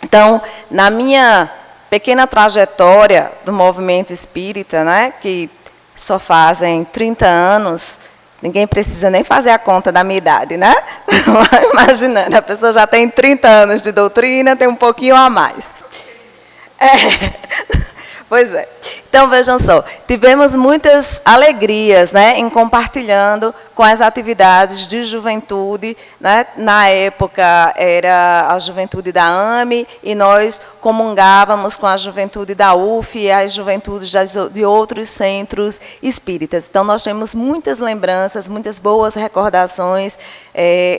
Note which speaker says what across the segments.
Speaker 1: Então, na minha pequena trajetória do movimento espírita, né, que só fazem 30 anos, ninguém precisa nem fazer a conta da minha idade, né? Imaginando, a pessoa já tem 30 anos de doutrina, tem um pouquinho a mais. Pois é. Então, vejam só, tivemos muitas alegrias, né, em compartilhando com as atividades de juventude, né? Na época era a juventude da AME e nós comungávamos com a juventude da UF e as juventudes de outros centros espíritas. Então, nós temos muitas lembranças, muitas boas recordações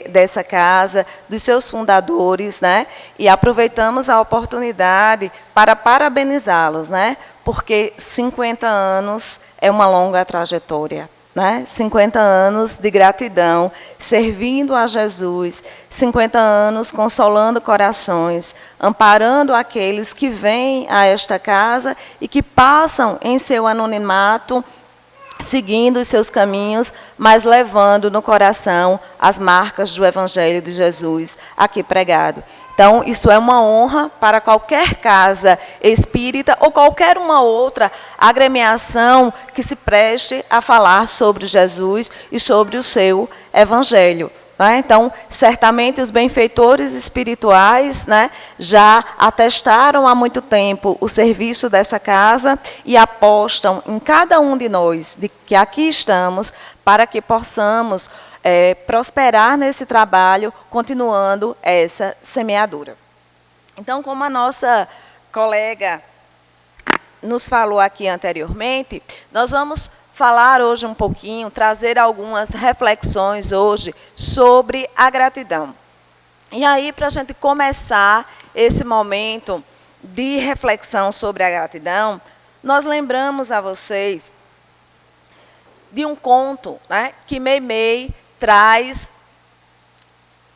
Speaker 1: dessa casa, dos seus fundadores, né? E aproveitamos a oportunidade para parabenizá-los, né? Porque 50 anos é uma longa trajetória, né? 50 anos de gratidão, servindo a Jesus, 50 anos consolando corações, amparando aqueles que vêm a esta casa e que passam em seu anonimato, seguindo os seus caminhos, mas levando no coração as marcas do Evangelho de Jesus aqui pregado. Então, isso é uma honra para qualquer casa espírita ou qualquer uma outra agremiação que se preste a falar sobre Jesus e sobre o seu Evangelho. Né? Então, certamente os benfeitores espirituais, né, já atestaram há muito tempo o serviço dessa casa e apostam em cada um de nós, de que aqui estamos, para que possamos prosperar nesse trabalho, continuando essa semeadura. Então, como a nossa colega nos falou aqui anteriormente, nós vamos falar hoje um pouquinho, trazer algumas reflexões hoje sobre a gratidão. E aí, para a gente começar esse momento de reflexão sobre a gratidão, nós lembramos a vocês de um conto, né, que Meimei traz,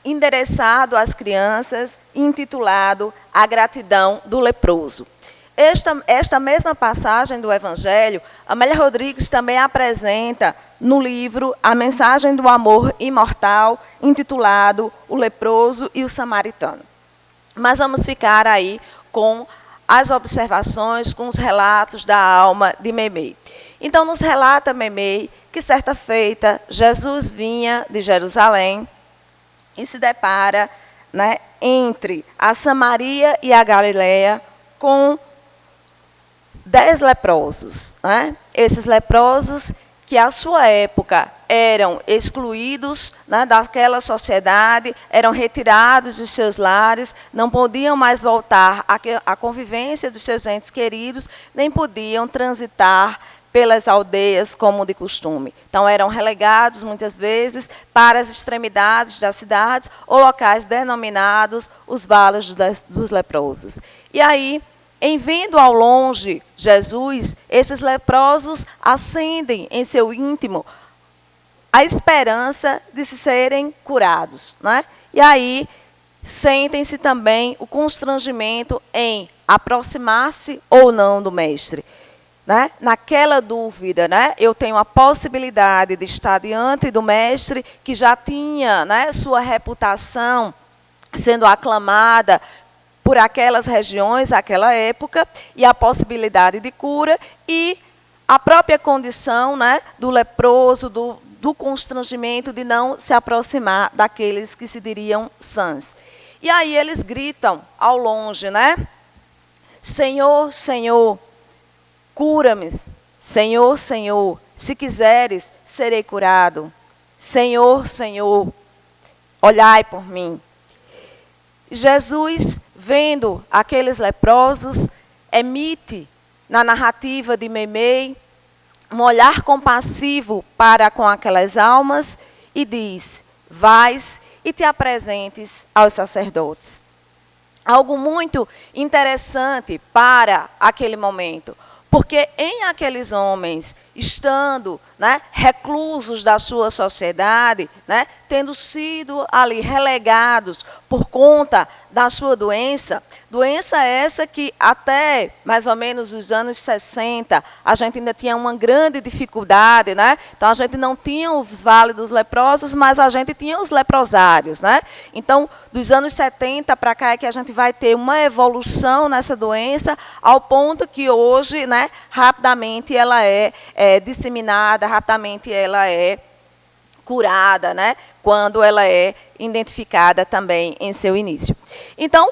Speaker 1: endereçado às crianças, intitulado A Gratidão do Leproso. Esta mesma passagem do Evangelho, Amélia Rodrigues também apresenta no livro A Mensagem do Amor Imortal, intitulado O Leproso e o Samaritano. Mas vamos ficar aí com as observações, com os relatos da alma de Meimei. Então, nos relata Meimei que, certa feita, Jesus vinha de Jerusalém e se depara, né, entre a Samaria e a Galileia com 10 leprosos. Né? Esses leprosos que, à sua época, eram excluídos, né, daquela sociedade, eram retirados de seus lares, não podiam mais voltar à convivência dos seus entes queridos, nem podiam transitar pelas aldeias como de costume. Então, eram relegados, muitas vezes, para as extremidades das cidades ou locais denominados os valos dos leprosos. E aí, em vendo ao longe Jesus, esses leprosos acendem em seu íntimo a esperança de se serem curados. Né? E aí, sentem-se também o constrangimento em aproximar-se ou não do Mestre. Né? Naquela dúvida, né? Eu tenho a possibilidade de estar diante do Mestre que já tinha, né, sua reputação sendo aclamada por aquelas regiões, aquela época, e a possibilidade de cura e a própria condição, né, do leproso, do constrangimento de não se aproximar daqueles que se diriam sãs. E aí eles gritam ao longe, né? Senhor, Senhor, cura-me. Senhor, Senhor, se quiseres, serei curado. Senhor, Senhor, olhai por mim. Jesus, vendo aqueles leprosos, emite na narrativa de Meimei um olhar compassivo para com aquelas almas e diz: vais e te apresentes aos sacerdotes. Algo muito interessante para aquele momento, porque em aqueles homens, estando né, reclusos da sua sociedade, né, tendo sido ali relegados por conta da sua doença essa que até mais ou menos os anos 60, a gente ainda tinha uma grande dificuldade, né? Então a gente não tinha os Vale dos Leprosos, mas a gente tinha os leprosários, né? Então, dos anos 70 para cá é que a gente vai ter uma evolução nessa doença, ao ponto que hoje, né, rapidamente ela é disseminada, rapidamente ela é curada, né, quando ela é identificada também em seu início. Então,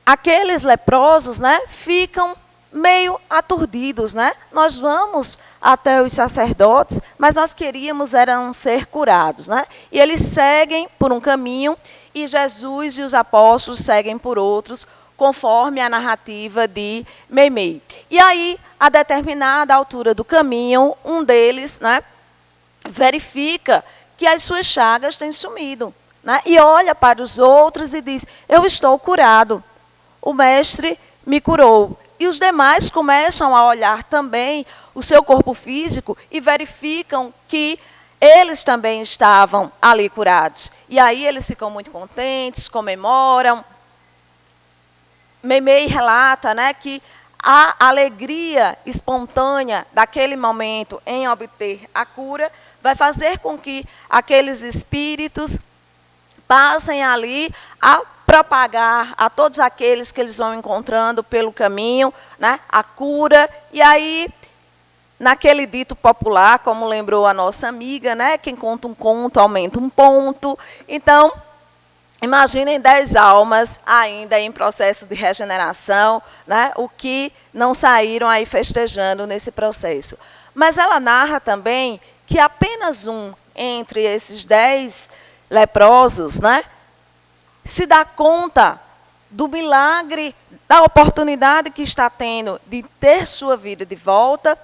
Speaker 1: aqueles leprosos, né, ficam meio aturdidos, né? Nós vamos até os sacerdotes, mas nós queríamos eram ser curados, né? E eles seguem por um caminho e Jesus e os apóstolos seguem por outros, conforme a narrativa de Meimei. E aí, a determinada altura do caminho, um deles, né, verifica que as suas chagas têm sumido, né? E olha para os outros e diz: eu estou curado, o mestre me curou. E os demais começam a olhar também o seu corpo físico e verificam que eles também estavam ali curados. E aí eles ficam muito contentes, comemoram. Meimei relata, né, que a alegria espontânea daquele momento em obter a cura vai fazer com que aqueles espíritos passem ali a propagar a todos aqueles que eles vão encontrando pelo caminho, né, a cura. E aí, naquele dito popular, como lembrou a nossa amiga, né, quem conta um conto aumenta um ponto. Então, imaginem 10 almas ainda em processo de regeneração, né, o que não saíram aí festejando nesse processo. Mas ela narra também que apenas um entre esses 10 leprosos, né, se dá conta do milagre, da oportunidade que está tendo de ter sua vida de volta.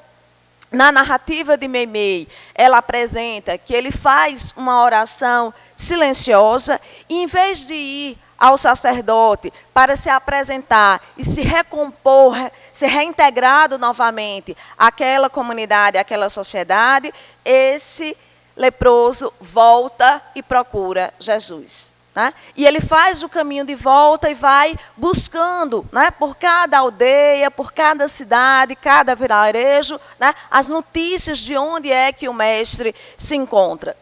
Speaker 1: Na narrativa de Meimei, ela apresenta que ele faz uma oração silenciosa e, em vez de ir ao sacerdote para se apresentar e se recompor, ser reintegrado novamente àquela comunidade, àquela sociedade, esse leproso volta e procura Jesus. Né? E ele faz o caminho de volta e vai buscando, né, por cada aldeia, por cada cidade, cada vilarejo, né, as notícias de onde é que o mestre se encontra.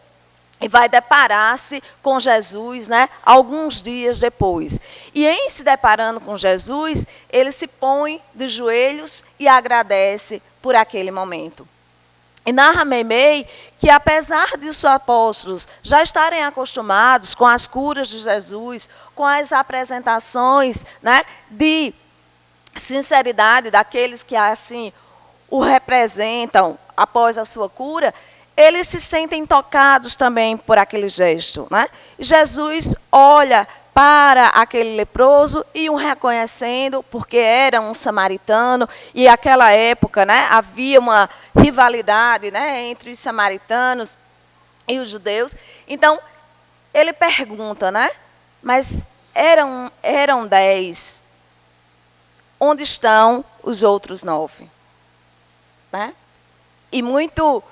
Speaker 1: E vai deparar-se com Jesus, né, alguns dias depois. E em se deparando com Jesus, ele se põe de joelhos e agradece por aquele momento. E narra Meimei que, apesar de os apóstolos já estarem acostumados com as curas de Jesus, com as apresentações, né, de sinceridade daqueles que assim o representam após a sua cura, eles se sentem tocados também por aquele gesto, né? E Jesus olha para aquele leproso e o reconhecendo, porque era um samaritano, e naquela época, né, havia uma rivalidade, né, entre os samaritanos e os judeus. Então, ele pergunta, né, mas eram 10, onde estão os outros 9? Né? E muito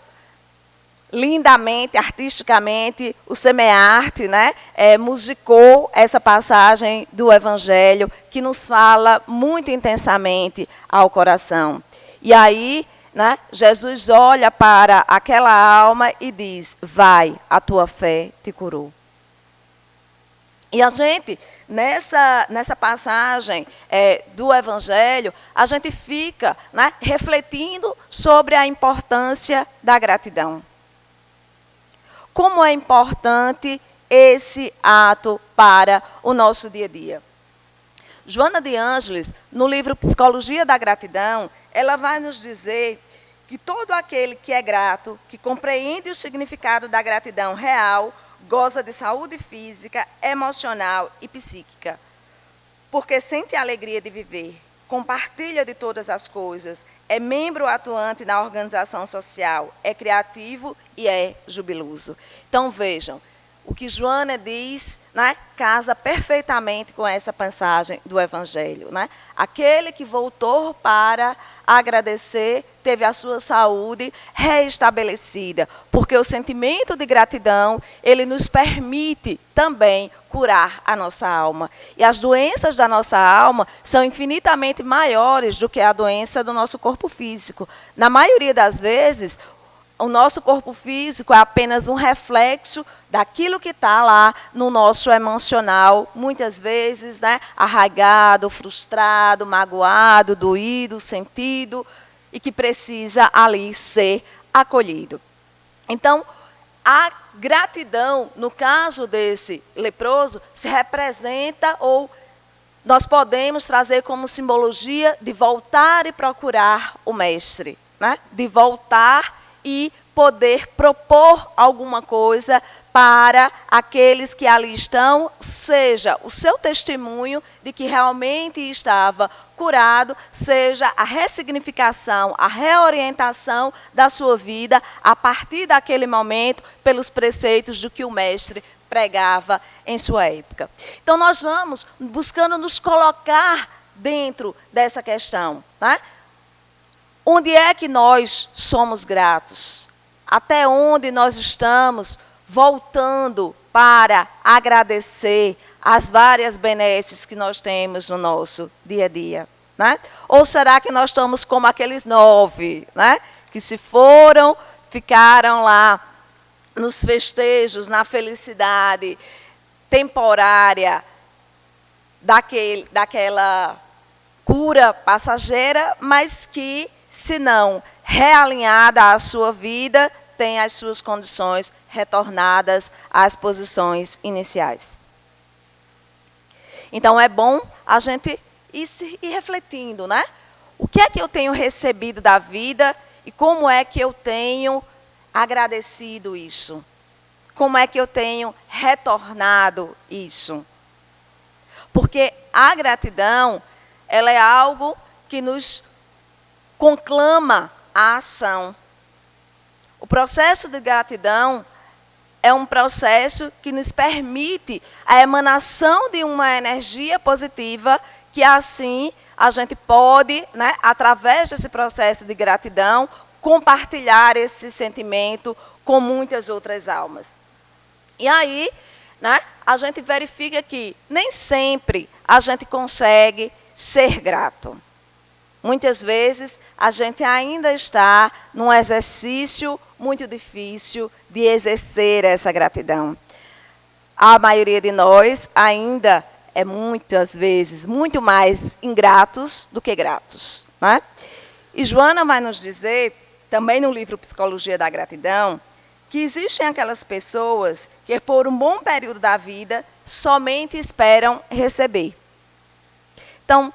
Speaker 1: lindamente, artisticamente, o Semearte, né, musicou essa passagem do Evangelho que nos fala muito intensamente ao coração. E aí, né, Jesus olha para aquela alma e diz: vai, a tua fé te curou. E a gente, nessa passagem do Evangelho, a gente fica, né, refletindo sobre a importância da gratidão. Como é importante esse ato para o nosso dia a dia. Joana de Ângeles, no livro Psicologia da Gratidão, ela vai nos dizer que todo aquele que é grato, que compreende o significado da gratidão real, goza de saúde física, emocional e psíquica, porque sente a alegria de viver, compartilha de todas as coisas, é membro atuante na organização social, é criativo e é jubiloso. Então vejam, o que Joana diz, né, casa perfeitamente com essa passagem do Evangelho, né? Aquele que voltou para agradecer teve a sua saúde reestabelecida, porque o sentimento de gratidão, ele nos permite também curar a nossa alma. E as doenças da nossa alma são infinitamente maiores do que a doença do nosso corpo físico. Na maioria das vezes, o nosso corpo físico é apenas um reflexo daquilo que está lá no nosso emocional, muitas vezes, né, arraigado, frustrado, magoado, doído, sentido, e que precisa ali ser acolhido. Então, a gratidão, no caso desse leproso, se representa, ou nós podemos trazer como simbologia de voltar e procurar o mestre, né? De voltar e poder propor alguma coisa para aqueles que ali estão, seja o seu testemunho de que realmente estava curado, seja a ressignificação, a reorientação da sua vida a partir daquele momento pelos preceitos do que o mestre pregava em sua época. Então nós vamos buscando nos colocar dentro dessa questão, né? Onde é que nós somos gratos? Até onde nós estamos voltando para agradecer as várias benesses que nós temos no nosso dia a dia, né? Ou será que nós estamos como aqueles 9, né? Que se foram, ficaram lá nos festejos, na felicidade temporária daquela cura passageira, mas que, se não realinhada à sua vida, tem as suas condições retornadas às posições iniciais. Então é bom a gente ir refletindo, né? O que é que eu tenho recebido da vida e como é que eu tenho agradecido isso? Como é que eu tenho retornado isso? Porque a gratidão, ela é algo que nos conclama a ação. O processo de gratidão é um processo que nos permite a emanação de uma energia positiva, que assim a gente pode, né, através desse processo de gratidão, compartilhar esse sentimento com muitas outras almas. E aí, né, a gente verifica que nem sempre a gente consegue ser grato. Muitas vezes a gente ainda está num exercício muito difícil de exercer essa gratidão. A maioria de nós ainda é muitas vezes muito mais ingratos do que gratos, né? E Joana vai nos dizer, também no livro Psicologia da Gratidão, que existem aquelas pessoas que por um bom período da vida somente esperam receber. Então,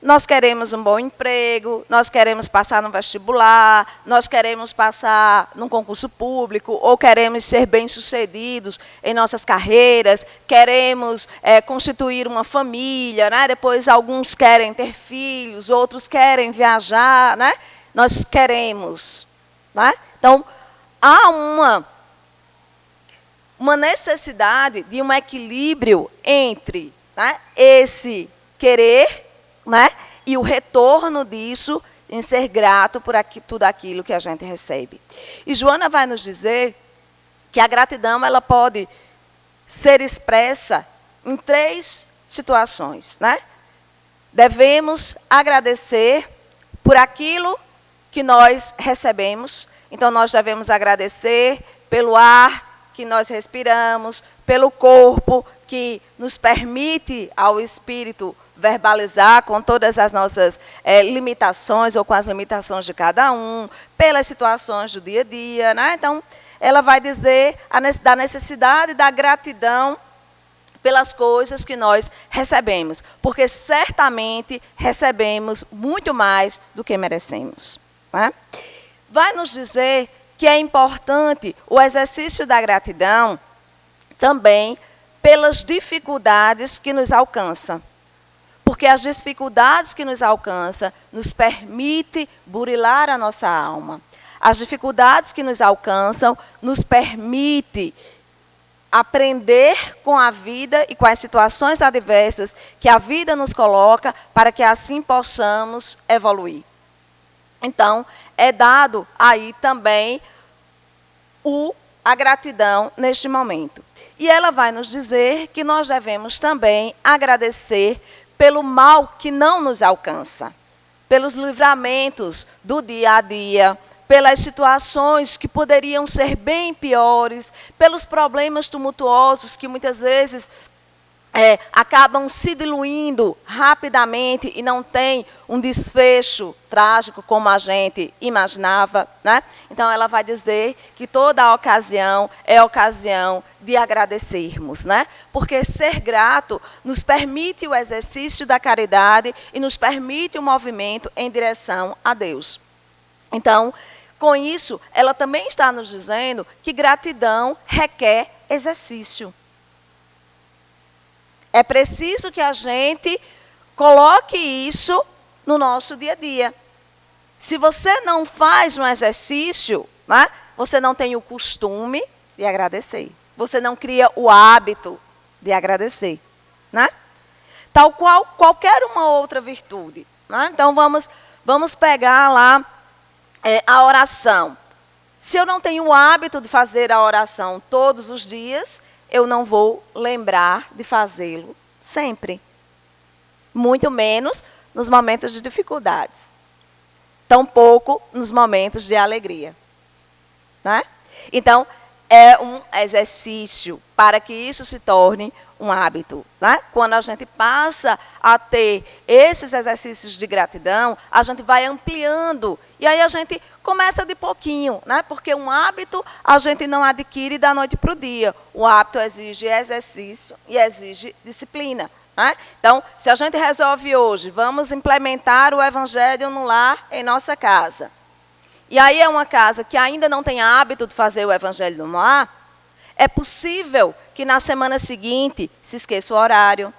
Speaker 1: nós queremos um bom emprego, nós queremos passar no vestibular, nós queremos passar num concurso público, ou queremos ser bem-sucedidos em nossas carreiras, queremos constituir uma família, né? Depois alguns querem ter filhos, outros querem viajar, né? Nós queremos, né? Então, há uma necessidade de um equilíbrio entre, né, esse querer, né, e o retorno disso em ser grato por tudo aquilo que a gente recebe. E Joana vai nos dizer que a gratidão, ela pode ser expressa em 3 situações, né? Devemos agradecer por aquilo que nós recebemos. Então, nós devemos agradecer pelo ar que nós respiramos, pelo corpo que nos permite ao espírito verbalizar com todas as nossas limitações ou com as limitações de cada um, pelas situações do dia a dia, né? Então, ela vai dizer da necessidade da gratidão pelas coisas que nós recebemos, porque certamente recebemos muito mais do que merecemos, né? Vai nos dizer que é importante o exercício da gratidão também pelas dificuldades que nos alcançam. Porque as dificuldades que nos alcançam nos permitem burilar a nossa alma. As dificuldades que nos alcançam nos permitem aprender com a vida e com as situações adversas que a vida nos coloca, para que assim possamos evoluir. Então, é dado aí também a gratidão neste momento. E ela vai nos dizer que nós devemos também agradecer pelo mal que não nos alcança, pelos livramentos do dia a dia, pelas situações que poderiam ser bem piores, pelos problemas tumultuosos que muitas vezes acabam se diluindo rapidamente e não tem um desfecho trágico como a gente imaginava, né? Então ela vai dizer que toda ocasião é ocasião de agradecermos, né? Porque ser grato nos permite o exercício da caridade e nos permite o movimento em direção a Deus. Então, com isso, ela também está nos dizendo que gratidão requer exercício. É preciso que a gente coloque isso no nosso dia a dia. Se você não faz um exercício, né, você não tem o costume de agradecer. Você não cria o hábito de agradecer. Né? Tal qual qualquer uma outra virtude. Né? Então, vamos pegar lá a oração. Se eu não tenho o hábito de fazer a oração todos os dias, eu não vou lembrar de fazê-lo sempre. Muito menos nos momentos de dificuldades. Tampouco nos momentos de alegria. Né? Então, é um exercício para que isso se torne um hábito. Né? Quando a gente passa a ter esses exercícios de gratidão, a gente vai ampliando. E aí a gente começa de pouquinho, né? Porque um hábito a gente não adquire da noite para o dia. O hábito exige exercício e exige disciplina. Né? Então, se a gente resolve hoje, vamos implementar o Evangelho no lar em nossa casa. E aí é uma casa que ainda não tem hábito de fazer o Evangelho no lar, é possível que na semana seguinte se esqueça o horário.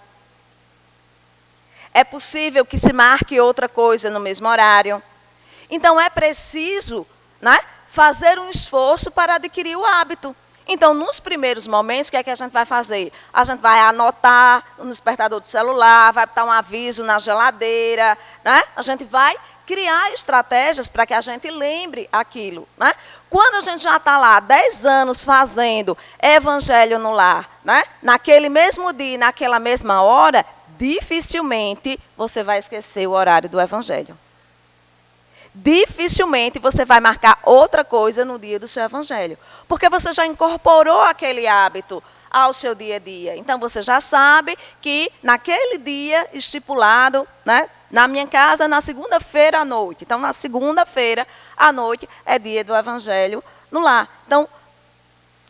Speaker 1: É possível que se marque outra coisa no mesmo horário. Então, é preciso, né, fazer um esforço para adquirir o hábito. Então, nos primeiros momentos, o que é que a gente vai fazer? A gente vai anotar no despertador do celular, vai botar um aviso na geladeira, né? A gente vai criar estratégias para que a gente lembre aquilo. Né? Quando a gente já está lá 10 anos fazendo Evangelho no lar, né? Naquele mesmo dia, naquela mesma hora, dificilmente você vai esquecer o horário do Evangelho. Dificilmente você vai marcar outra coisa no dia do seu Evangelho. Porque você já incorporou aquele hábito ao seu dia a dia. Então, você já sabe que naquele dia estipulado, né, na minha casa, na segunda-feira à noite. Então, na segunda-feira à noite é dia do Evangelho no lar. Então,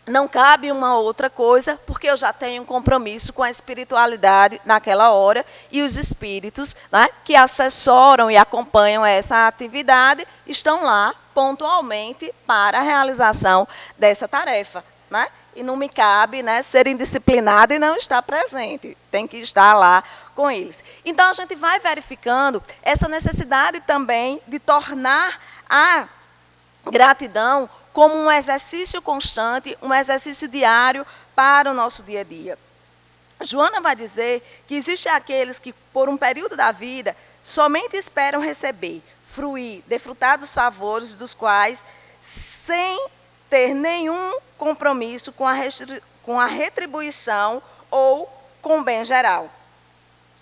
Speaker 1: não cabe uma outra coisa, porque eu já tenho um compromisso com a espiritualidade naquela hora e os espíritos, né, que assessoram e acompanham essa atividade estão lá pontualmente para a realização dessa tarefa. Né? E não me cabe, né, ser indisciplinado e não estar presente. Tem que estar lá com eles. Então, a gente vai verificando essa necessidade também de tornar a gratidão como um exercício constante, um exercício diário para o nosso dia a dia. Joana vai dizer que existem aqueles que, por um período da vida, somente esperam receber, fruir, desfrutar dos favores dos quais, sem ter nenhum compromisso com a retribuição ou com o bem geral.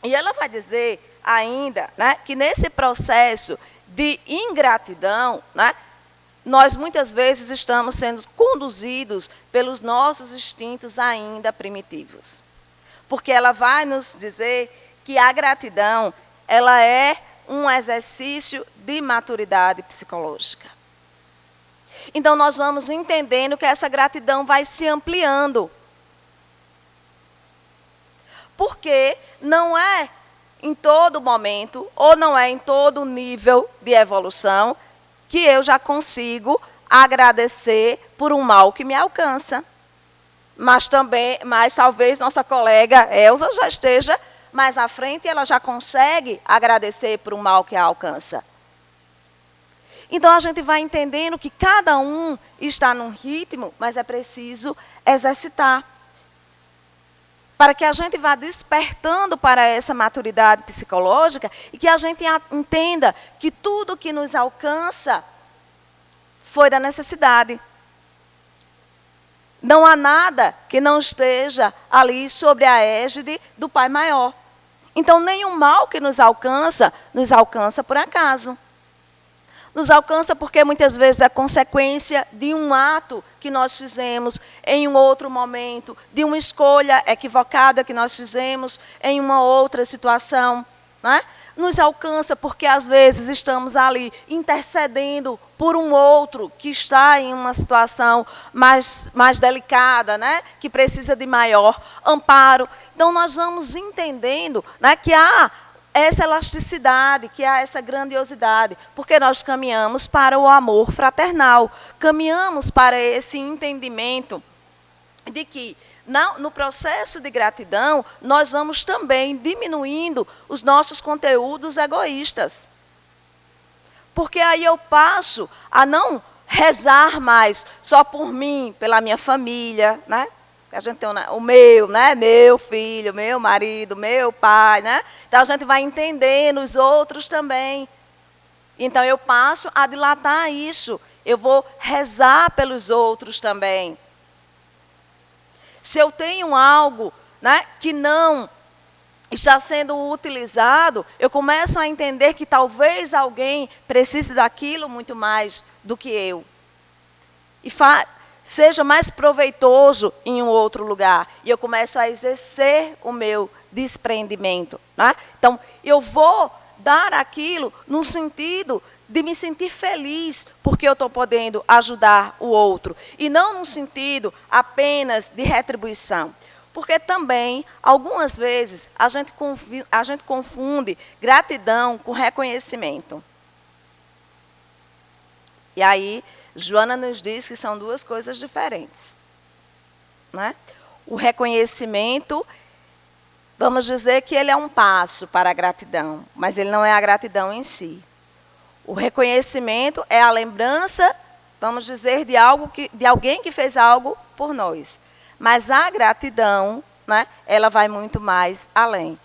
Speaker 1: E ela vai dizer ainda, né, que nesse processo de ingratidão, né, nós muitas vezes estamos sendo conduzidos pelos nossos instintos ainda primitivos. Porque ela vai nos dizer que a gratidão, ela é um exercício de maturidade psicológica. Então, nós vamos entendendo que essa gratidão vai se ampliando. Porque não é em todo momento, ou não é em todo nível de evolução, que eu já consigo agradecer por um mal que me alcança. Mas talvez nossa colega Elza já esteja mais à frente e ela já consegue agradecer por um mal que a alcança. Então, a gente vai entendendo que cada um está num ritmo, mas é preciso exercitar. para que a gente vá despertando para essa maturidade psicológica e que a gente entenda que tudo que nos alcança foi da necessidade. Não há nada que não esteja ali sobre a égide do Pai Maior. Então, nenhum mal que nos alcança por acaso. Nos alcança porque muitas vezes é consequência de um ato que nós fizemos em um outro momento, de uma escolha equivocada que nós fizemos em uma outra situação, né? Nos alcança porque às vezes estamos ali intercedendo por um outro que está em uma situação mais delicada, né? Que precisa de maior amparo. Então nós vamos entendendo, né, que há essa elasticidade, que há essa grandiosidade, porque nós caminhamos para o amor fraternal, caminhamos para esse entendimento de que no processo de gratidão, nós vamos também diminuindo os nossos conteúdos egoístas. Porque aí eu passo a não rezar mais só por mim, pela minha família, né? A gente tem o meu, né? Meu filho, meu marido, meu pai, né? Então a gente vai entendendo os outros também. Então eu passo a dilatar isso. Eu vou rezar pelos outros também. Se eu tenho algo, né, que não está sendo utilizado, eu começo a entender que talvez alguém precise daquilo muito mais do que eu. E seja mais proveitoso em um outro lugar. E eu começo a exercer o meu desprendimento, né? Então, eu vou dar aquilo no sentido de me sentir feliz porque eu estou podendo ajudar o outro. E não no sentido apenas de retribuição. Porque também, algumas vezes, a gente confunde gratidão com reconhecimento. E aí, Joana nos diz que são duas coisas diferentes, né? O reconhecimento, vamos dizer que ele é um passo para a gratidão, mas ele não é a gratidão em si. O reconhecimento é a lembrança, vamos dizer, de alguém que fez algo por nós. Mas a gratidão, né, ela vai muito mais além.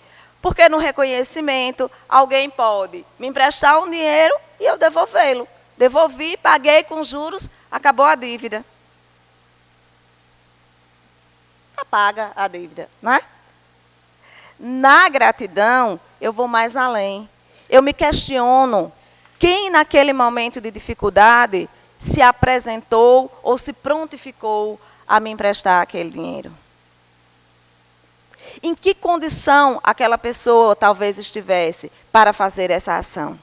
Speaker 1: Porque no reconhecimento, alguém pode me emprestar um dinheiro e eu devolvê-lo. Devolvi, paguei com juros, acabou a dívida. Apaga a dívida, né? Na gratidão, eu vou mais além. Eu me questiono quem naquele momento de dificuldade se apresentou ou se prontificou a me emprestar aquele dinheiro. Em que condição aquela pessoa talvez estivesse para fazer essa ação?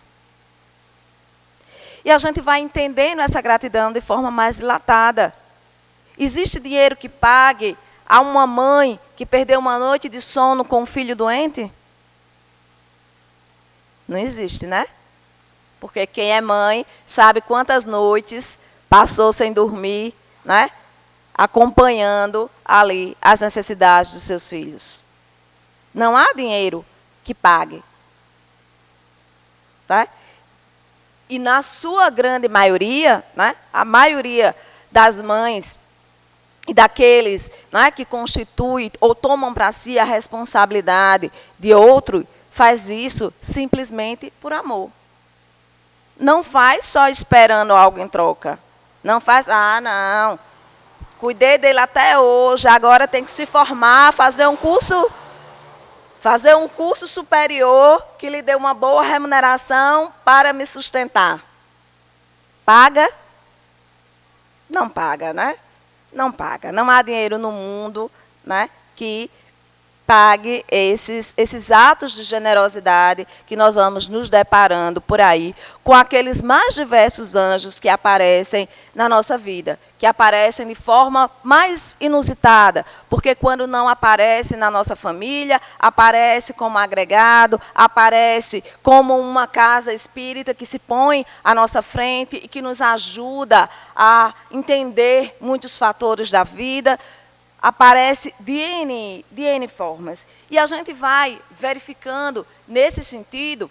Speaker 1: E a gente vai entendendo essa gratidão de forma mais dilatada. Existe dinheiro que pague a uma mãe que perdeu uma noite de sono com um filho doente? Não existe, né? Porque quem é mãe sabe quantas noites passou sem dormir, né? Acompanhando ali as necessidades dos seus filhos. Não há dinheiro que pague. Tá? E na sua grande maioria, né, a maioria das mães e daqueles, né, que constituem ou tomam para si a responsabilidade de outro, faz isso simplesmente por amor. Não faz só esperando algo em troca. Não faz, não, cuidei dele até hoje, agora tem que se formar, fazer um curso superior que lhe dê uma boa remuneração para me sustentar. Paga? Não paga, né? Não paga. Não há dinheiro no mundo, né, que pague esses atos de generosidade que nós vamos nos deparando por aí com aqueles mais diversos anjos que aparecem na nossa vida, que aparecem de forma mais inusitada, porque quando não aparece na nossa família, aparece como agregado, aparece como uma casa espírita que se põe à nossa frente e que nos ajuda a entender muitos fatores da vida. Aparece de N formas. E a gente vai verificando, nesse sentido,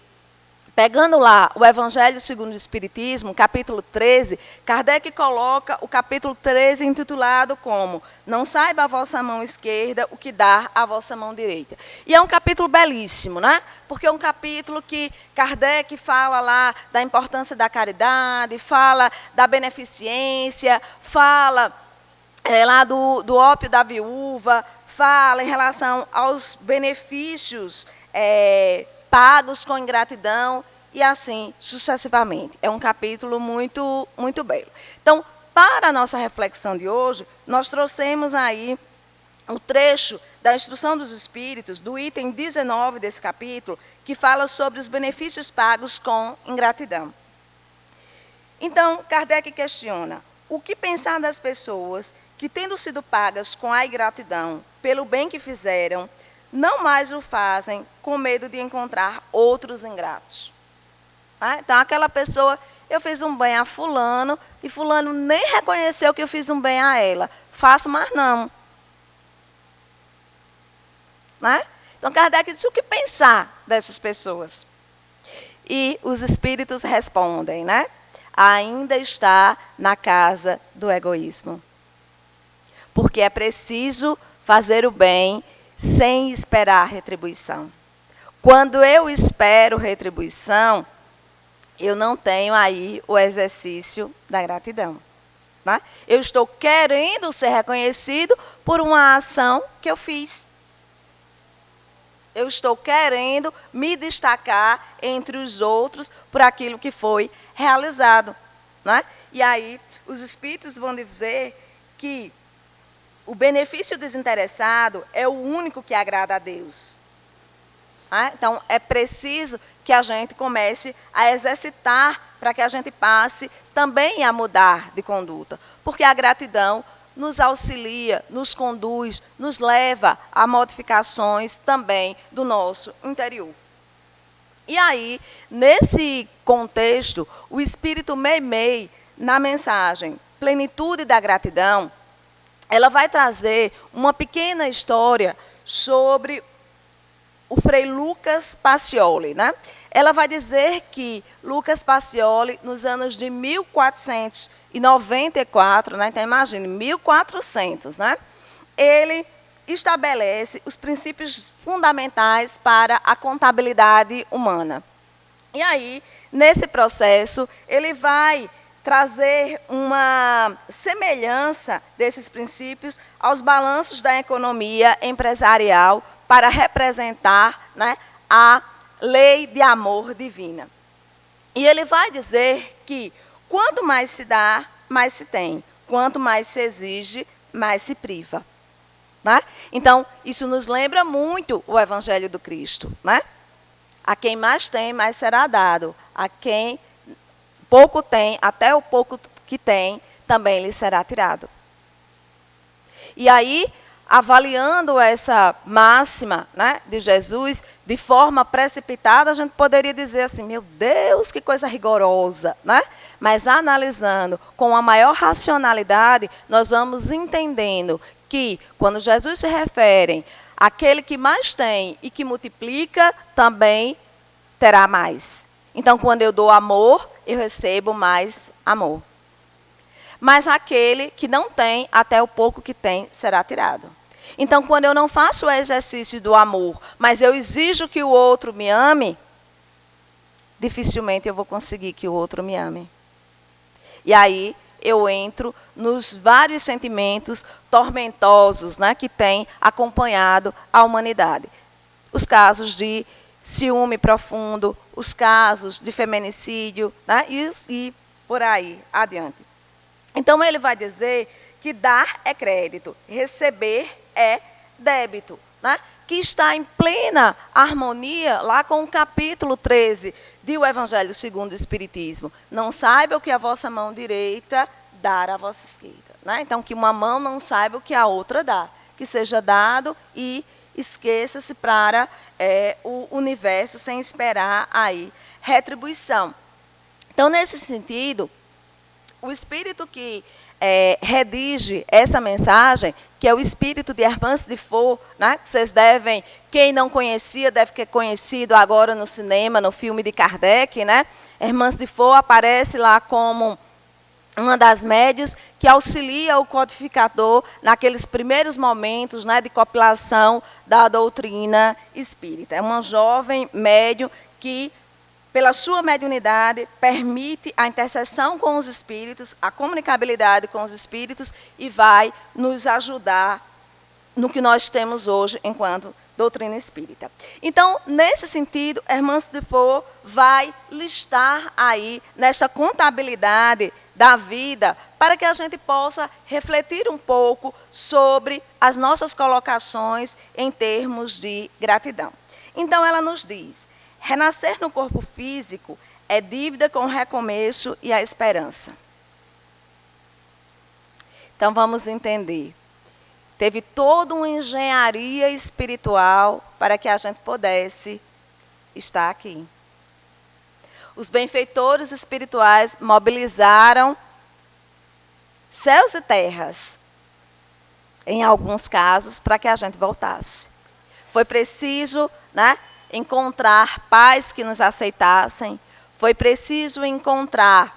Speaker 1: Pegando lá o Evangelho segundo o Espiritismo, capítulo 13, Kardec coloca o capítulo 13 intitulado como Não saiba a vossa mão esquerda o que dá a vossa mão direita. E é um capítulo belíssimo, né? Porque é um capítulo que Kardec fala lá da importância da caridade, fala da beneficência, fala lá do ópio da viúva, fala em relação aos benefícios pagos com ingratidão e assim sucessivamente. É um capítulo muito, muito belo. Então, para a nossa reflexão de hoje, nós trouxemos aí o trecho da Instrução dos Espíritos, do item 19 desse capítulo, que fala sobre os benefícios pagos com ingratidão. Então, Kardec questiona: o que pensar das pessoas que, tendo sido pagas com a ingratidão pelo bem que fizeram, não mais o fazem com medo de encontrar outros ingratos? Então, aquela pessoa, eu fiz um bem a fulano, e fulano nem reconheceu que eu fiz um bem a ela. Faço mais não. Então, Kardec disse: o que pensar dessas pessoas? E os espíritos respondem, ainda está na casa do egoísmo. Porque é preciso fazer o bem sem esperar retribuição. Quando eu espero retribuição, eu não tenho aí o exercício da gratidão. Eu estou querendo ser reconhecido por uma ação que eu fiz. Eu estou querendo me destacar entre os outros por aquilo que foi realizado. E aí, os espíritos vão dizer que o benefício desinteressado é o único que agrada a Deus. Então, é preciso que a gente comece a exercitar para que a gente passe também a mudar de conduta. Porque a gratidão nos auxilia, nos conduz, nos leva a modificações também do nosso interior. E aí, nesse contexto, o Espírito Meimei, na mensagem Plenitude da Gratidão, ela vai trazer uma pequena história sobre o Frei Lucas Pacioli. Ela vai dizer que Lucas Pacioli, nos anos de 1494, então imagine, 1400, ele estabelece os princípios fundamentais para a contabilidade humana. E aí, nesse processo, ele vai trazer uma semelhança desses princípios aos balanços da economia empresarial para representar a lei de amor divina. E ele vai dizer que quanto mais se dá, mais se tem. Quanto mais se exige, mais se priva. Então, isso nos lembra muito o Evangelho do Cristo. A quem mais tem, mais será dado. A quem pouco tem, até o pouco que tem, também lhe será tirado. E aí, avaliando essa máxima de Jesus de forma precipitada, a gente poderia dizer assim: meu Deus, que coisa rigorosa. Mas analisando com a maior racionalidade, nós vamos entendendo que quando Jesus se refere àquele que mais tem e que multiplica, também terá mais. Então, quando eu dou amor, eu recebo mais amor. Mas aquele que não tem, até o pouco que tem, será tirado. Então, quando eu não faço o exercício do amor, mas eu exijo que o outro me ame, dificilmente eu vou conseguir que o outro me ame. E aí eu entro nos vários sentimentos tormentosos que têm acompanhado a humanidade. Os casos de ciúme profundo, os casos de feminicídio, e por aí adiante. Então, ele vai dizer que dar é crédito, receber é débito, que está em plena harmonia lá com o capítulo 13 do Evangelho segundo o Espiritismo. Não saiba o que a vossa mão direita dar à vossa esquerda. Então, que uma mão não saiba o que a outra dá, que seja dado e esqueça-se para o universo sem esperar aí retribuição. Então, nesse sentido, o espírito que redige essa mensagem, que é o espírito de Hermance de Faux, né? Que vocês devem, quem não conhecia, deve ter conhecido agora no cinema, no filme de Kardec, né? Hermance de Faux aparece lá como uma das médias que auxilia o codificador naqueles primeiros momentos, né, de compilação da doutrina espírita. É uma jovem médium que, pela sua mediunidade, permite a intercessão com os espíritos, a comunicabilidade com os espíritos e vai nos ajudar no que nós temos hoje enquanto doutrina espírita. Então, nesse sentido, Hermance de Faux vai listar aí, nesta contabilidade da vida, para que a gente possa refletir um pouco sobre as nossas colocações em termos de gratidão. Então, ela nos diz: renascer no corpo físico é dívida com o recomeço e a esperança. Então, vamos entender. Teve toda uma engenharia espiritual para que a gente pudesse estar aqui. Os benfeitores espirituais mobilizaram céus e terras, em alguns casos, para que a gente voltasse. Foi preciso, né, encontrar pais que nos aceitassem, foi preciso encontrar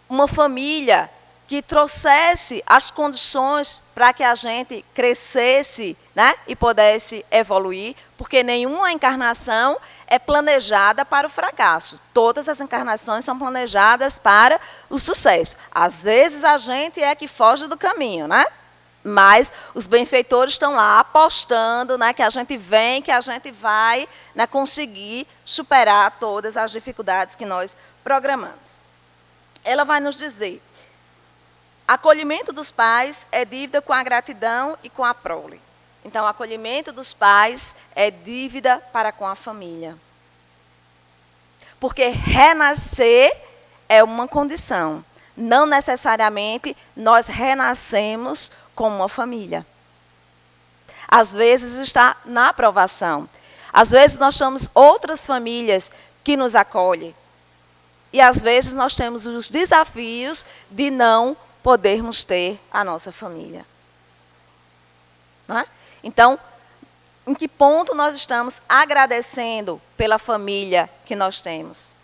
Speaker 1: uma família que trouxesse as condições para que a gente crescesse, né, e pudesse evoluir, porque nenhuma encarnação é planejada para o fracasso. Todas as encarnações são planejadas para o sucesso. Às vezes a gente é que foge do caminho, né? Mas os benfeitores estão lá apostando, né, que a gente vem, que a gente vai, né, conseguir superar todas as dificuldades que nós programamos. Ela vai nos dizer: acolhimento dos pais é dívida com a gratidão e com a prole. Então, o acolhimento dos pais é dívida para com a família. Porque renascer é uma condição. Não necessariamente nós renascemos como uma família. Às vezes está na aprovação. Às vezes nós temos outras famílias que nos acolhem. E às vezes nós temos os desafios de não podermos ter a nossa família. Não é? Então, em que ponto nós estamos agradecendo pela família que nós temos?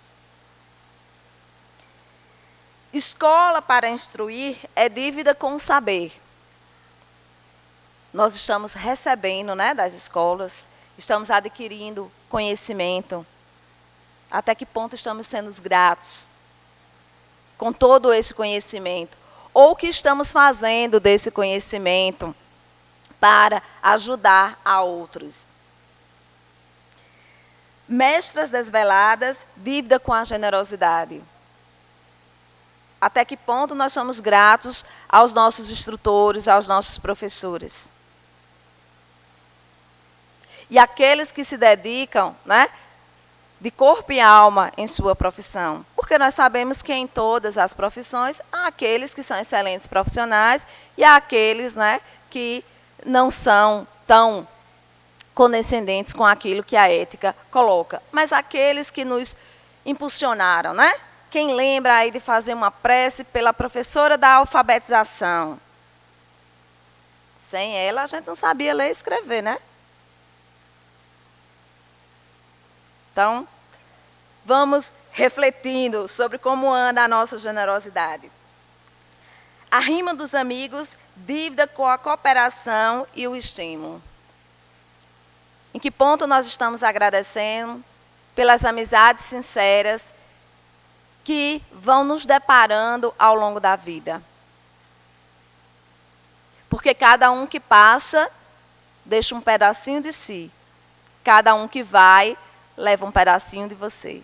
Speaker 1: Escola para instruir é dívida com o saber. Nós estamos recebendo, né, das escolas, estamos adquirindo conhecimento. Até que ponto estamos sendo gratos com todo esse conhecimento? Ou o que estamos fazendo desse conhecimento para ajudar a outros? Mestras desveladas, dívida com a generosidade. Até que ponto nós somos gratos aos nossos instrutores, aos nossos professores? E aqueles que se dedicam, né, de corpo e alma em sua profissão. Porque nós sabemos que em todas as profissões há aqueles que são excelentes profissionais e há aqueles, né, que não são tão condescendentes com aquilo que a ética coloca. Mas aqueles que nos impulsionaram, né? Quem lembra aí de fazer uma prece pela professora da alfabetização? Sem ela a gente não sabia ler e escrever, né? Então, vamos refletindo sobre como anda a nossa generosidade. A rima dos amigos, dívida com a cooperação e o estímulo. Em que ponto nós estamos agradecendo pelas amizades sinceras que vão nos deparando ao longo da vida? Porque cada um que passa, deixa um pedacinho de si. Cada um que vai, leva um pedacinho de você.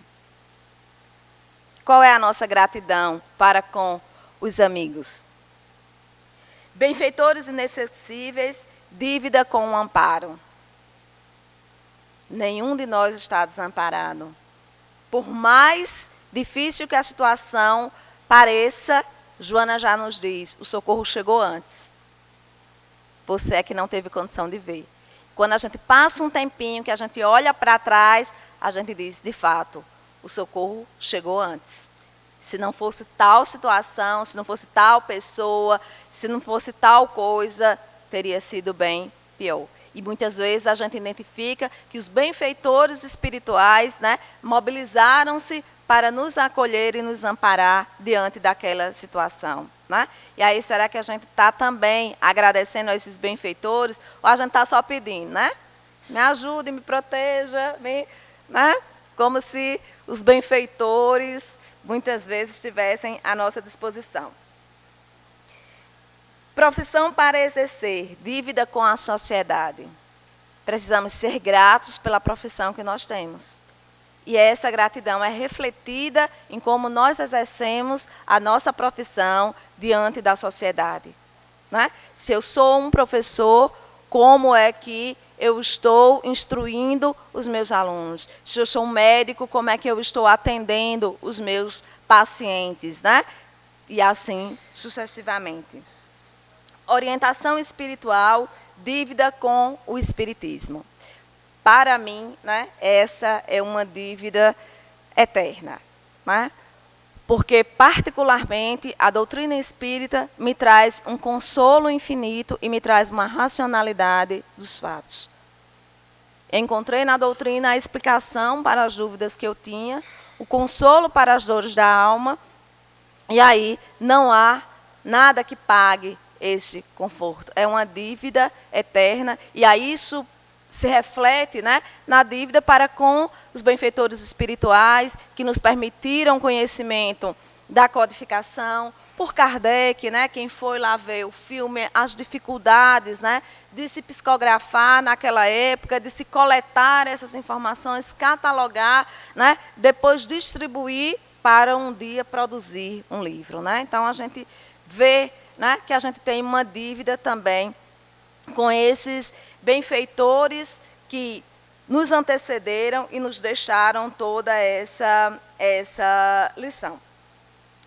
Speaker 1: Qual é a nossa gratidão para com os amigos? Benfeitores inacessíveis, dívida com o amparo. Nenhum de nós está desamparado. Por mais difícil que a situação pareça, Joana já nos diz, o socorro chegou antes. Você é que não teve condição de ver. Quando a gente passa um tempinho, que a gente olha para trás, a gente diz, de fato, o socorro chegou antes. Se não fosse tal situação, se não fosse tal pessoa, se não fosse tal coisa, teria sido bem pior. E muitas vezes a gente identifica que os benfeitores espirituais, né, mobilizaram-se para nos acolher e nos amparar diante daquela situação. Né? E aí, será que a gente está também agradecendo a esses benfeitores, ou a gente está só pedindo, né? Me ajude, me proteja, né? Como se os benfeitores muitas vezes estivessem à nossa disposição. Profissão para exercer, dívida com a sociedade. Precisamos ser gratos pela profissão que nós temos. E essa gratidão é refletida em como nós exercemos a nossa profissão diante da sociedade. Né? Se eu sou um professor, como é que eu estou instruindo os meus alunos? Se eu sou um médico, como é que eu estou atendendo os meus pacientes? Né? E assim sucessivamente. Orientação espiritual, dívida com o espiritismo. Para mim, né, essa é uma dívida eterna. Né? Porque, particularmente, a doutrina espírita me traz um consolo infinito e me traz uma racionalidade dos fatos. Encontrei na doutrina a explicação para as dúvidas que eu tinha, o consolo para as dores da alma, e aí não há nada que pague esse conforto. É uma dívida eterna, e aí isso se reflete, né, na dívida para com os benfeitores espirituais, que nos permitiram conhecimento da codificação, por Kardec, né, quem foi lá ver o filme, as dificuldades, né, de se psicografar naquela época, de se coletar essas informações, catalogar, né, depois distribuir para um dia produzir um livro. Né? Então, a gente vê, né, que a gente tem uma dívida também com esses benfeitores que nos antecederam e nos deixaram toda essa lição.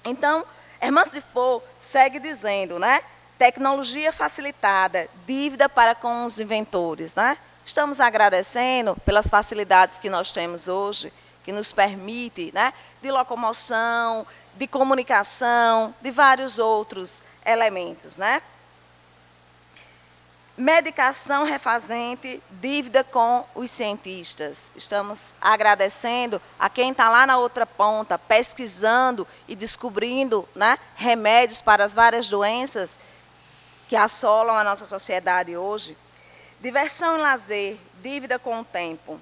Speaker 1: Então, Hermance de Foucault segue dizendo, né? Tecnologia facilitada, dívida para com os inventores. Né? Estamos agradecendo pelas facilidades que nós temos hoje, que nos permite, né, de locomoção, de comunicação, de vários outros elementos. Né? Medicação refazente, dívida com os cientistas. Estamos agradecendo a quem está lá na outra ponta, pesquisando e descobrindo, né, remédios para as várias doenças que assolam a nossa sociedade hoje. Diversão e lazer, dívida com o tempo.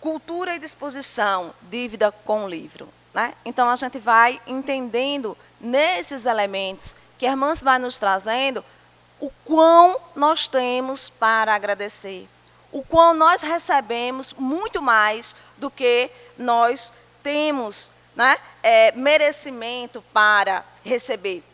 Speaker 1: Cultura e disposição, dívida com o livro. Né? Então, a gente vai entendendo nesses elementos que Hermance vai nos trazendo o quão nós temos para agradecer, o quão nós recebemos muito mais do que nós temos, né, merecimento para receber.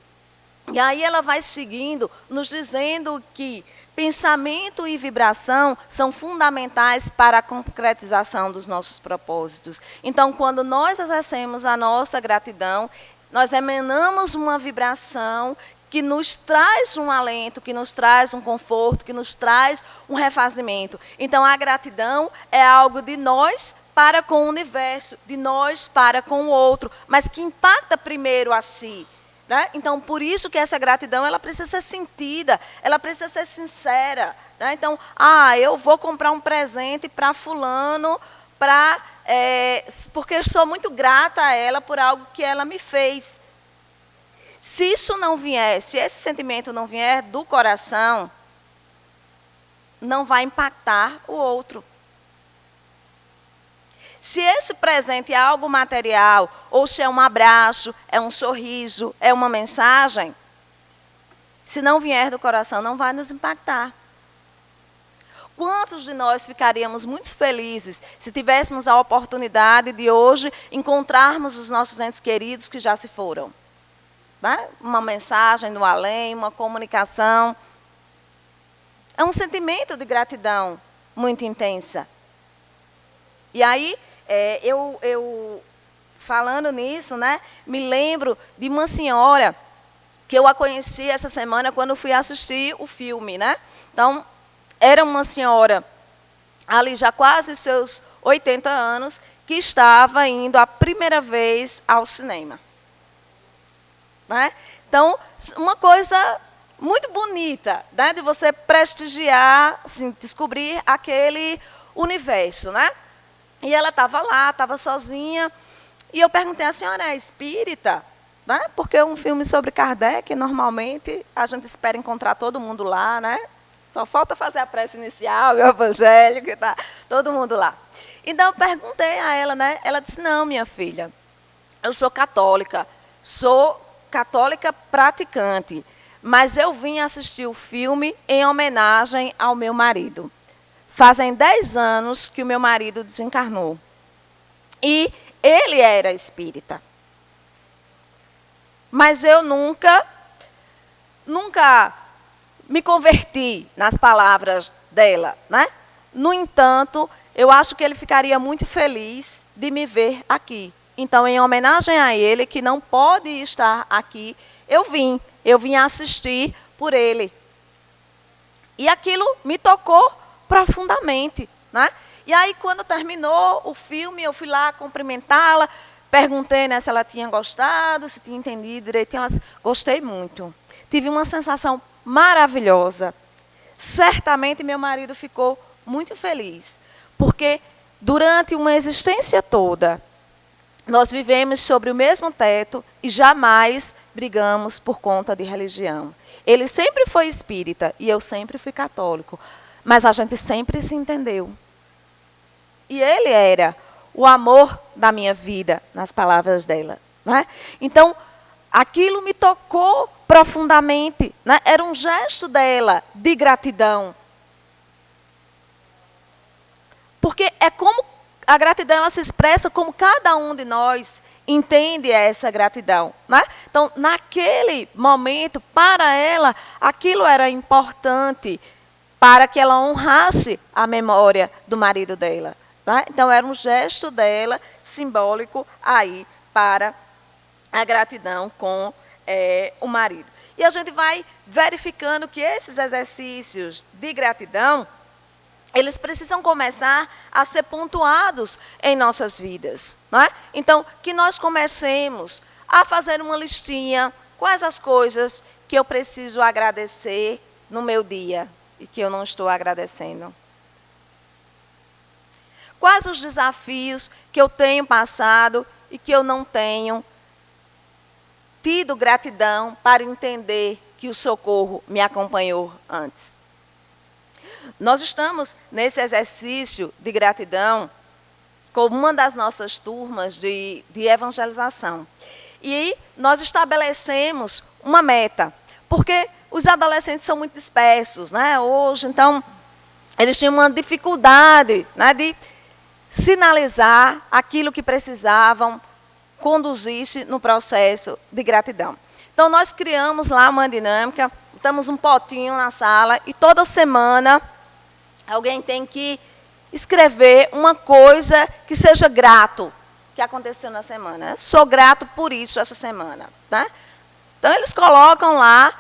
Speaker 1: E aí ela vai seguindo, nos dizendo que pensamento e vibração são fundamentais para a concretização dos nossos propósitos. Então, quando nós exercemos a nossa gratidão, nós emanamos uma vibração que nos traz um alento, que nos traz um conforto, que nos traz um refazimento. Então, a gratidão é algo de nós para com o universo, de nós para com o outro, mas que impacta primeiro a si. Né? Então, por isso que essa gratidão ela precisa ser sentida, ela precisa ser sincera. Né? Então, eu vou comprar um presente para fulano, porque eu sou muito grata a ela por algo que ela me fez. Se isso não vier, se esse sentimento não vier do coração, não vai impactar o outro. Se esse presente é algo material, ou se é um abraço, é um sorriso, é uma mensagem, se não vier do coração, não vai nos impactar. Quantos de nós ficaríamos muito felizes se tivéssemos a oportunidade de hoje encontrarmos os nossos entes queridos que já se foram? Né? Uma mensagem do além, uma comunicação. É um sentimento de gratidão muito intensa. E aí, eu falando nisso, né, me lembro de uma senhora que eu a conheci essa semana quando fui assistir o filme. Né? Então, era uma senhora, ali já quase seus 80 anos, que estava indo a primeira vez ao cinema. Né? Então, uma coisa muito bonita, né, de você prestigiar, assim, descobrir aquele universo. Né? E ela estava lá, estava sozinha, e eu perguntei, a senhora é espírita? Né? Porque um filme sobre Kardec, normalmente, a gente espera encontrar todo mundo lá, né? Só falta fazer a prece inicial, o evangelho, que está todo mundo lá. Então, eu perguntei a ela, né? Ela disse, não, minha filha, eu sou católica praticante, mas eu vim assistir o filme em homenagem ao meu marido. Fazem 10 anos que o meu marido desencarnou. E ele era espírita. Mas eu nunca me converti nas palavras dela, né? No entanto, eu acho que ele ficaria muito feliz de me ver aqui. Então, em homenagem a ele, que não pode estar aqui, eu vim assistir por ele. E aquilo me tocou profundamente, né? E aí, quando terminou o filme, eu fui lá cumprimentá-la, perguntei, né, se ela tinha gostado, se tinha entendido direitinho. Ela disse, gostei muito. Tive uma sensação maravilhosa. Certamente meu marido ficou muito feliz, porque durante uma existência toda, nós vivemos sobre o mesmo teto e jamais brigamos por conta de religião. Ele sempre foi espírita e eu sempre fui católico, mas a gente sempre se entendeu. E ele era o amor da minha vida, nas palavras dela. Né? Então, aquilo me tocou profundamente. Né? Era um gesto dela de gratidão. Porque é como a gratidão ela se expressa como cada um de nós entende essa gratidão. Né? Então, naquele momento, para ela, aquilo era importante para que ela honrasse a memória do marido dela. Né? Então, era um gesto dela, simbólico, aí, para a gratidão com o marido. E a gente vai verificando que esses exercícios de gratidão, eles precisam começar a ser pontuados em nossas vidas. Não é? Então, que nós comecemos a fazer uma listinha, quais as coisas que eu preciso agradecer no meu dia e que eu não estou agradecendo. Quais os desafios que eu tenho passado e que eu não tenho tido gratidão para entender que o socorro me acompanhou antes. Nós estamos nesse exercício de gratidão com uma das nossas turmas de evangelização. E nós estabelecemos uma meta, porque os adolescentes são muito dispersos, né? Hoje, então, eles tinham uma dificuldade, né, de sinalizar aquilo que precisavam conduzir-se no processo de gratidão. Então, nós criamos lá uma dinâmica, estamos um potinho na sala e toda semana alguém tem que escrever uma coisa que seja grato que aconteceu na semana. Sou grato por isso essa semana. Né? Então, eles colocam lá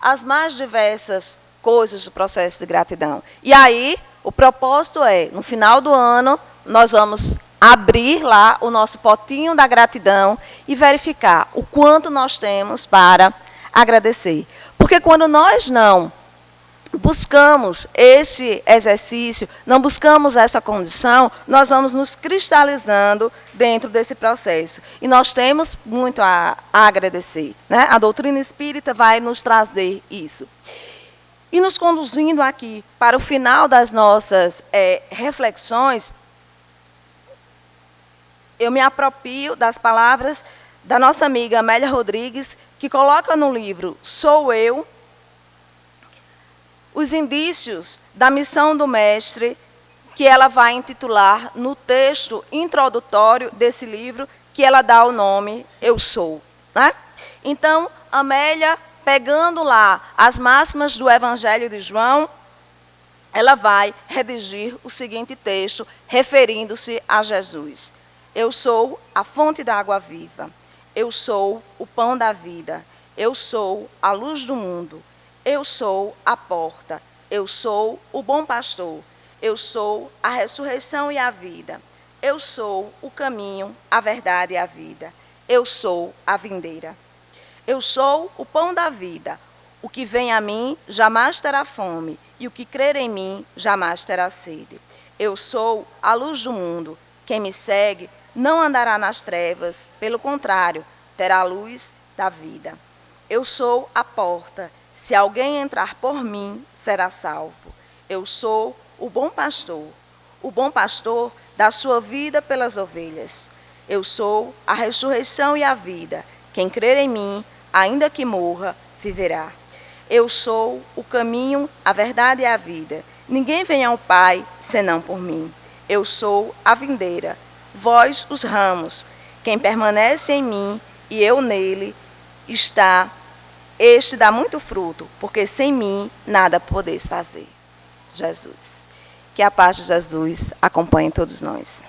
Speaker 1: as mais diversas coisas do processo de gratidão. E aí, o propósito é, no final do ano, nós vamos abrir lá o nosso potinho da gratidão e verificar o quanto nós temos para agradecer. Porque quando nós não buscamos esse exercício, não buscamos essa condição, nós vamos nos cristalizando dentro desse processo. E nós temos muito a agradecer. Né? A doutrina espírita vai nos trazer isso. E nos conduzindo aqui para o final das nossas reflexões, eu me aproprio das palavras da nossa amiga Amélia Rodrigues, que coloca no livro Sou Eu, os indícios da missão do mestre, que ela vai intitular no texto introdutório desse livro, que ela dá o nome Eu Sou. Né? Então, Amélia, pegando lá as máximas do Evangelho de João, ela vai redigir o seguinte texto, referindo-se a Jesus. Eu sou a fonte da água viva. Eu sou o pão da vida. Eu sou a luz do mundo. Eu sou a porta. Eu sou o bom pastor. Eu sou a ressurreição e a vida. Eu sou o caminho, a verdade e a vida. Eu sou a videira. Eu sou o pão da vida. O que vem a mim jamais terá fome, e o que crer em mim jamais terá sede. Eu sou a luz do mundo. Quem me segue não andará nas trevas, pelo contrário, terá a luz da vida. Eu sou a porta. Se alguém entrar por mim, será salvo. Eu sou o bom pastor. O bom pastor dá sua vida pelas ovelhas. Eu sou a ressurreição e a vida. Quem crer em mim, ainda que morra, viverá. Eu sou o caminho, a verdade e a vida. Ninguém vem ao Pai senão por mim. Eu sou a videira, vós os ramos. Quem permanece em mim e eu nele, este dá muito fruto, porque sem mim nada podeis fazer. Jesus. Que a paz de Jesus acompanhe todos nós.